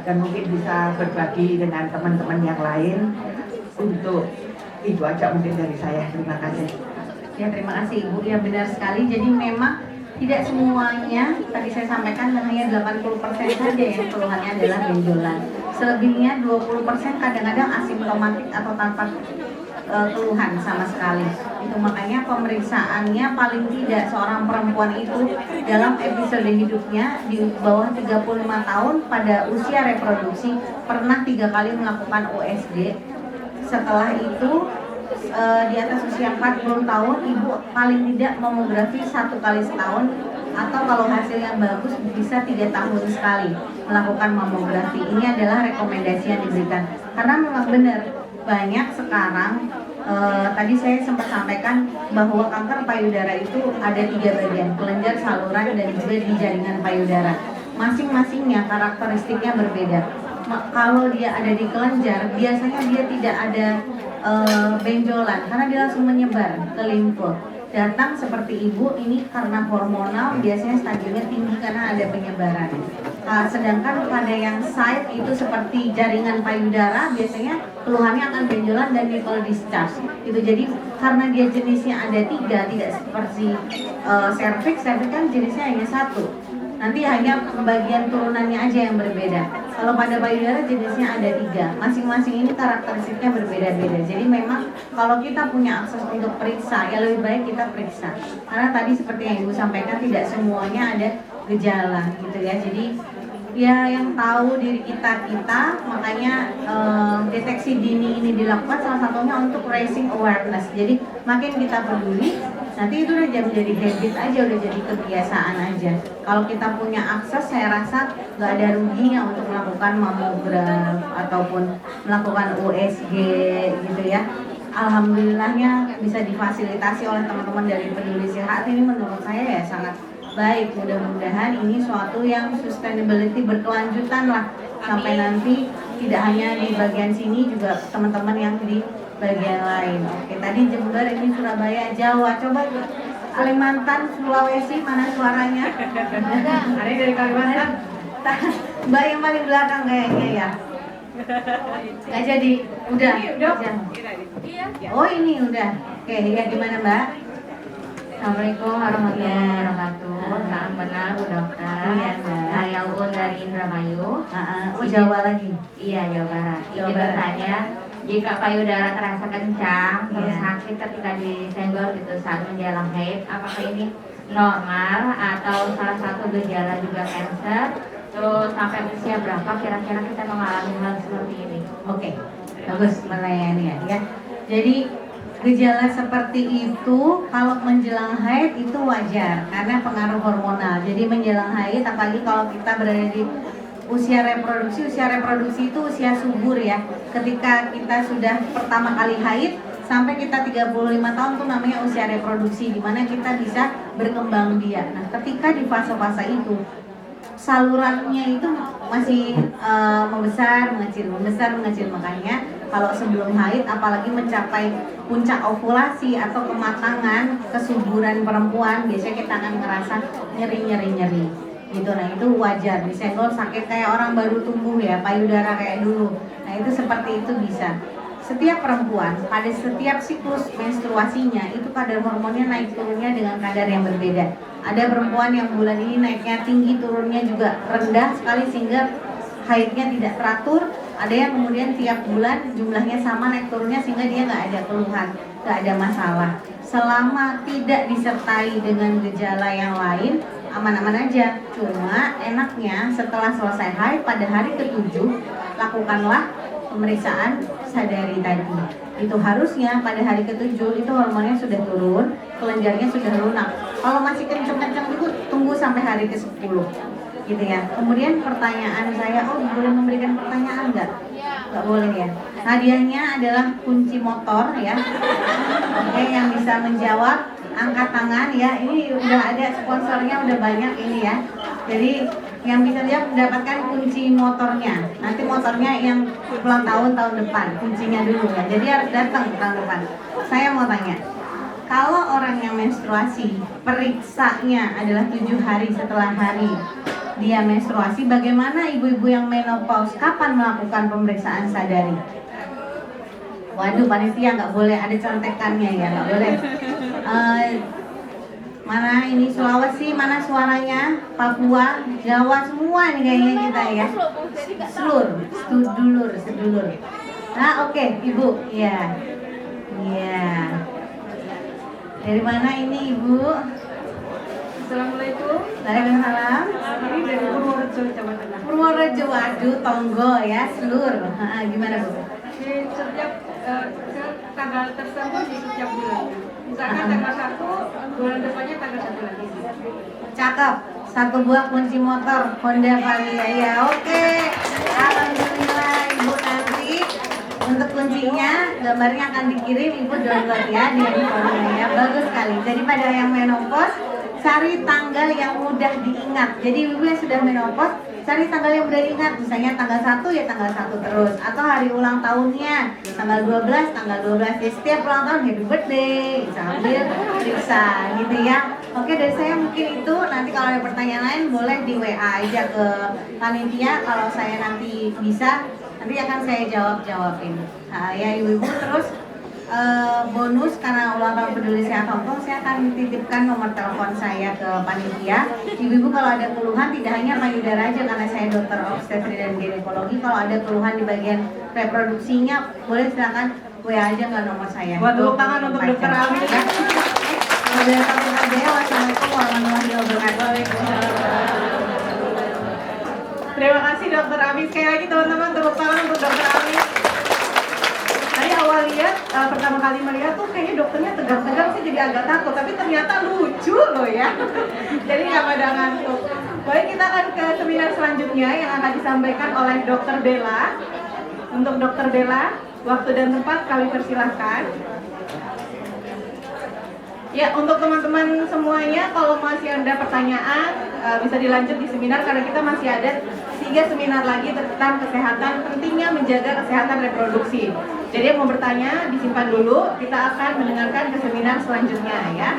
dan mungkin bisa berbagi dengan teman-teman yang lain. Untuk itu aja mungkin dari saya. Terima kasih. Ya, terima kasih Ibu. Ya, benar sekali. Jadi memang tidak semuanya, tadi saya sampaikan hanya 80% saja yang keluhannya adalah benjolan. Selebihnya 20% kadang-kadang asimptomatik atau tanpa keluhan sama sekali. Itu makanya pemeriksaannya paling tidak seorang perempuan itu dalam episode hidupnya di bawah 35 tahun pada usia reproduksi pernah 3 kali melakukan USG. Setelah itu di atas usia 40 tahun ibu paling tidak mamografi 1 kali setahun, atau kalau hasil yang bagus bisa 3 tahun sekali melakukan mamografi. Ini adalah rekomendasi yang diberikan karena memang benar banyak sekarang. Tadi saya sempat sampaikan bahwa kanker payudara itu ada 3 bagian, kelenjar, saluran, dan juga di jaringan payudara. Masing-masingnya karakteristiknya berbeda. Kalau dia ada di kelenjar, biasanya dia tidak ada benjolan karena dia langsung menyebar ke limfe. Datang seperti ibu ini karena hormonal, biasanya stadiumnya tinggi karena ada penyebaran. Sedangkan pada yang side itu seperti jaringan payudara, biasanya keluhannya akan benjolan dan nipple discharge. Itu jadi karena dia jenisnya ada 3, tidak seperti cervix kan jenisnya hanya 1. Nanti hanya bagian turunannya aja yang berbeda. Kalau pada payudara jenisnya ada 3. Masing-masing ini karakteristiknya berbeda-beda. Jadi memang kalau kita punya akses untuk periksa, ya lebih baik kita periksa. Karena tadi seperti yang Ibu sampaikan, tidak semuanya ada gejala gitu ya. Jadi ya yang tahu diri kita, makanya deteksi dini ini dilakukan salah satunya untuk raising awareness. Jadi makin kita peduli, nanti itu udah jadi habit aja, udah jadi kebiasaan aja. Kalau kita punya akses, saya rasa nggak ada ruginya untuk melakukan mamograf ataupun melakukan USG gitu ya. Alhamdulillahnya bisa difasilitasi oleh teman-teman dari Peduli Sehat. Ini menurut saya ya sangat baik. Mudah-mudahan ini suatu yang sustainability berkelanjutan lah, sampai nanti tidak hanya di bagian sini, juga teman-teman yang di bagian lain. Oke, tadi Jember, ini Surabaya, Jawa. Coba Kalimantan, Sulawesi, mana suaranya? Ada dari Kalimantan. Mbak yang paling belakang kayaknya ya. Nggak jadi, udah. Oh ini udah. Oke, ya gimana Mbak? Assalamualaikum warahmatullahi wabarakatuh. Salam kenal Bu Dokter. Iya, Mbak. Saya Uun dari Indramayu. Oh, Jawa lagi. Iya, Jawa Barat. Jawa Ini Barat. bertanya, jika payudara terasa kencang, terus Iya. sakit ketika disenggol gitu saat menjelang haid, apakah ini normal atau salah satu gejala juga kanker? Terus sampai usia berapa kira-kira kita mengalami hal seperti ini? Oke, bagus melayani ya. Jadi gejala seperti itu kalau menjelang haid itu wajar karena pengaruh hormonal. Jadi menjelang haid, apalagi kalau kita berada di usia reproduksi itu usia subur ya. Ketika kita sudah pertama kali haid sampai kita 35 tahun itu namanya usia reproduksi, di mana kita bisa berkembang biak. Nah, ketika di fase-fase itu salurannya itu masih membesar, mengecil. Makanya kalau sebelum haid, apalagi mencapai puncak ovulasi atau kematangan, kesuburan perempuan, biasanya kita akan ngerasa nyeri gitu. Nah itu wajar, disenggol sakit kayak orang baru tumbuh ya, payudara kayak dulu. Nah itu seperti itu bisa. Setiap perempuan pada setiap siklus menstruasinya itu kadar hormonnya naik turunnya dengan kadar yang berbeda. Ada perempuan yang bulan ini naiknya tinggi, turunnya juga rendah sekali sehingga haidnya tidak teratur. Ada yang kemudian tiap bulan jumlahnya sama, naik turunnya sehingga dia nggak ada keluhan, nggak ada masalah. Selama tidak disertai dengan gejala yang lain, aman-aman aja. Cuma enaknya setelah selesai haid pada hari ke-7 lakukanlah pemeriksaan sadari tadi. Itu harusnya pada hari ke-7 itu hormonnya sudah turun, kelenjarnya sudah lunak. Kalau masih kenceng-kenceng itu tunggu sampai hari ke-10 gitu ya. Kemudian pertanyaan saya, boleh memberikan pertanyaan nggak? Nggak boleh ya. Hadiahnya adalah kunci motor ya. Oke, yang bisa menjawab angkat tangan ya. Ini udah ada sponsornya, udah banyak ini ya. Jadi yang bisa jawab mendapatkan kunci motornya. Nanti motornya yang ulang tahun depan, kuncinya dulu ya. Jadi harus datang tahun depan. Saya mau tanya, kalau orang yang menstruasi periksanya adalah 7 hari setelah hari dia menstruasi, bagaimana ibu-ibu yang menopause, kapan melakukan pemeriksaan sadari? Waduh, panitia nggak boleh ada contekannya ya, nggak boleh. Mana ini Sulawesi, mana suaranya? Papua, Jawa, semua nih kayaknya kita ya. Sedulur. Nah, oke, Ibu. Iya. Dari mana ini Ibu? Assalamualaikum. Waalaikumsalam. Ini dari Purworejo, Jawa Tengah. Purworejo, waduh, Tonggo ya, seluruh. Gimana Bu? Di setiap tanggal tertentu di setiap bulan. Misalkan tanggal 1, bulan depannya tanggal 1 lagi. Cakep. 1 buah kunci motor Honda Varia ya. Oke. Alhamdulillah Ibu, nanti untuk kuncinya gambarnya akan dikirim, Ibu download ya di handphonenya ya. Bagus sekali. Jadi pada yang menopause cari tanggal yang mudah diingat. Jadi Ibu yang sudah menopause cari tanggal yang mudah diingat. Misalnya tanggal 1 ya tanggal 1 terus, atau hari ulang tahunnya tanggal 12 tanggal 12 ya. Setiap ulang tahun happy birthday sambil periksa gitu ya. Oke, dari saya mungkin itu. Nanti kalau ada pertanyaan lain boleh di WA aja ke panitia. Kalau saya nanti bisa, nanti akan saya jawabin. Ya ibu-ibu, terus bonus karena ulang tahun Peduli Sehat Hongkong, saya akan titipkan nomor telepon saya ke panitia. Ibu-ibu kalau ada keluhan, tidak hanya payudara aja karena saya dokter obstetri dan ginekologi. Kalau ada keluhan di bagian reproduksinya, boleh silakan WA aja ke nomor saya. Buat tepuk tangan untuk Dokter Ami. Ya. Wassalamualaikum warahmatullahi wabarakatuh. Terima kasih Dokter Ami. Sekali lagi teman-teman, tepuk tangan untuk Dokter Ami. Tadi awal lihat, pertama kali melihat tuh kayaknya dokternya tegang-tegang sih, jadi agak takut. Tapi ternyata lucu loh ya. Jadi nggak pada ngantuk. Baik, kita akan ke seminar selanjutnya yang akan disampaikan oleh Dokter Bella. Untuk Dokter Bella, waktu dan tempat kami persilahkan. Ya, untuk teman-teman semuanya, kalau masih ada pertanyaan bisa dilanjut di seminar karena kita masih ada 3 seminar lagi tentang kesehatan, pentingnya menjaga kesehatan reproduksi. Jadi yang mau bertanya disimpan dulu, kita akan mendengarkan ke seminar selanjutnya ya.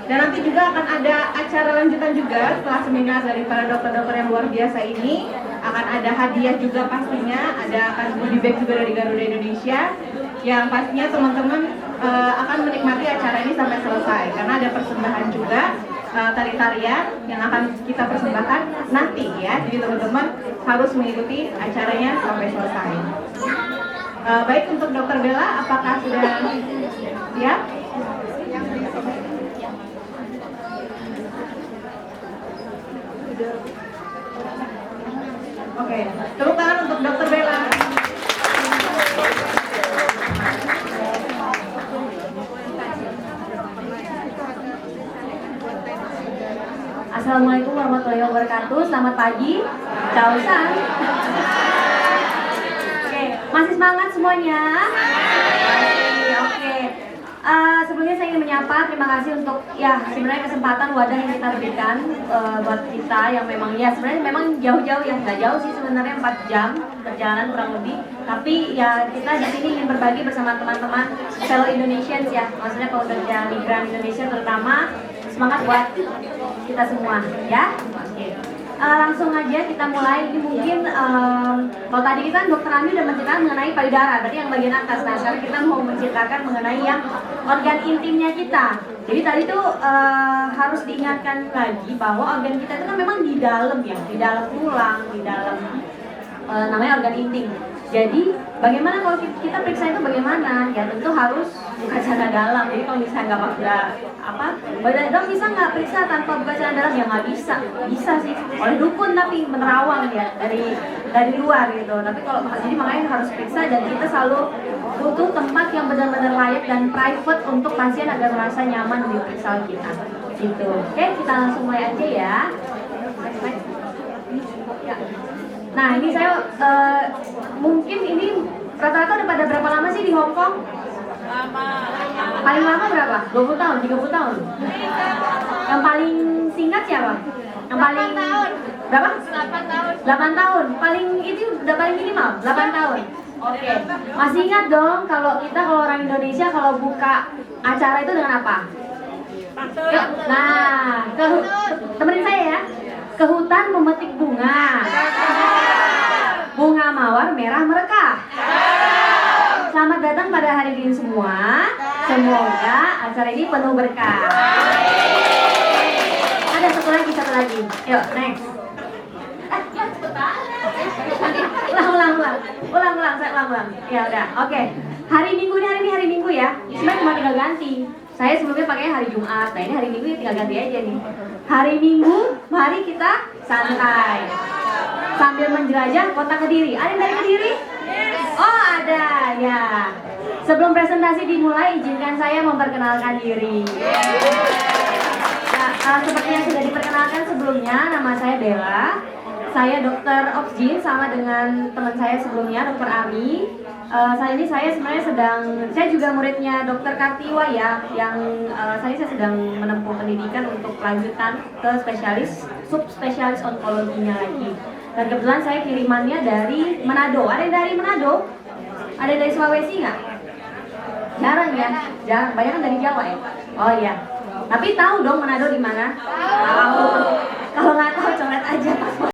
Dan nanti juga akan ada acara lanjutan juga setelah seminar dari para dokter-dokter yang luar biasa ini. Akan ada hadiah juga pastinya, akan goodie bag juga dari Garuda Indonesia. Yang pastinya teman-teman akan menikmati acara ini sampai selesai karena ada persembahan juga tari-tarian yang akan kita persembahkan nanti ya. Jadi teman-teman harus mengikuti acaranya sampai selesai. Baik, untuk Dokter Bella, apakah sudah siap? Oke, tepuk tangan untuk Dokter Bella. Assalamualaikum warahmatullahi wabarakatuh. Selamat pagi. Ciao san. Oke, masih semangat semuanya? Oke. Sebelumnya saya ingin menyapa, terima kasih untuk ya sebenarnya kesempatan wadah yang kita berikan buat kita yang memang ya sebenarnya memang jauh-jauh ya, nggak jauh sih sebenarnya 4 jam perjalanan kurang lebih, tapi ya kita di sini ingin berbagi bersama teman-teman fellow Indonesians ya, maksudnya pekerja migran Indonesia terutama. Semangat buat kita semua ya. Oke. Langsung aja kita mulai. Ini mungkin kalau tadi kita Dokter Ami udah menceritakan mengenai payudara, berarti yang bagian atas. Nah sekarang kita mau menceritakan mengenai yang organ intimnya kita. Jadi tadi tuh harus diingatkan lagi bahwa organ kita itu kan memang di dalam ya, di dalam tulang, di dalam namanya organ intim. Jadi bagaimana kalau kita periksa itu bagaimana? Ya tentu harus buka celana dalam. Jadi kalau misalnya dok bisa nggak periksa tanpa buka celana dalam? Ya nggak bisa. Bisa sih oleh dukun tapi menerawang ya dari luar gitu. Tapi kalau jadi makanya harus periksa dan kita selalu butuh tempat yang benar-benar layak dan private untuk pasien agar merasa nyaman di periksa kita. Gitu. Oke, kita langsung mulai aja ya. Next. Ya. Nah ini saya mungkin ini rata-rata udah pada berapa lama sih di Hong Kong? Paling lama berapa? 20 tahun, 30 tahun? Yang paling singkat siapa? Yang paling 8 tahun. Berapa? 8 tahun. 8 tahun. Paling itu udah paling minimal 8 tahun. Oke. Masih ingat dong kalau orang Indonesia kalau buka acara itu dengan apa? Yuk. Nah, temenin saya ya. Ke hutan memetik bunga. Bunga mawar merah merekah. Selamat datang pada hari ini semua. Semoga acara ini penuh berkah. Ada satu lagi. Yuk, next. Ulang. Ya udah, oke. Hari Minggu ini hari Minggu ya. Sebenarnya cuma tinggal ganti. Saya sebelumnya pakainya hari Jumat. Nah ini hari Minggu tinggal ganti aja nih. Hari Minggu, mari kita santai sambil menjelajah kota Kediri. Ada yang dari Kediri? Oh ada ya. Sebelum presentasi dimulai, izinkan saya memperkenalkan diri. Nah, seperti yang sudah diperkenalkan sebelumnya, nama saya Bella. Saya dokter Obgyn sama dengan teman saya sebelumnya, dokter Ami. Saat ini saya sebenarnya saya juga muridnya dokter Kartiwa ya, yang saat ini saya sedang menempuh pendidikan untuk lanjutan ke subspesialis onkologinya lagi. Dan kebetulan saya kirimannya dari Manado. Ada yang dari Manado? Ada yang dari Sulawesi nggak? Jarang ya, banyak kan dari Jawa ya. Oh iya. Tapi tahu dong Manado di mana?